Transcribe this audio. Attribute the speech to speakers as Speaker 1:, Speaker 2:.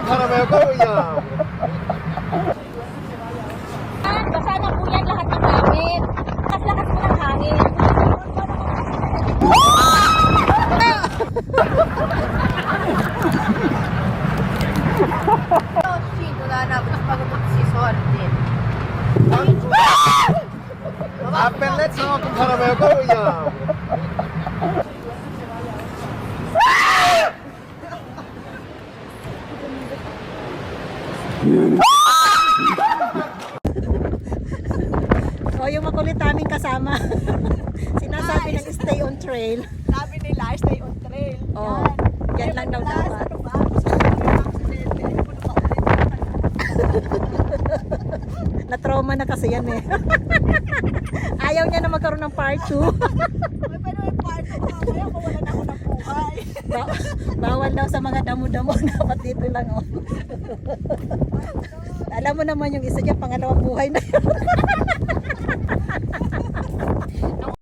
Speaker 1: 바람에 꼬우야.
Speaker 2: Basa na po yan lahat ng hangin. Lakas-lakas mo ng hangin.
Speaker 3: Wala na, pagod si Sorte.
Speaker 1: 앞에 렛츠고 바람에 꼬우야.
Speaker 4: O, yung makulit naming kasama. Sinasabi ng stay on trail.
Speaker 3: Sabi nila, stay on trail.
Speaker 4: O, yan lang daw dapat.
Speaker 3: Ano ba?
Speaker 4: Na-trauma na kasi yan eh. Ayaw niya na magkaroon ng part 2.
Speaker 3: Pero may part ko mamaya kung wala na ako ng buhay.
Speaker 4: Bawal daw sa mga damo-damo. Dapat dito lang oh. Alam mo naman yung isa dyan, pangalawang buhay na yun.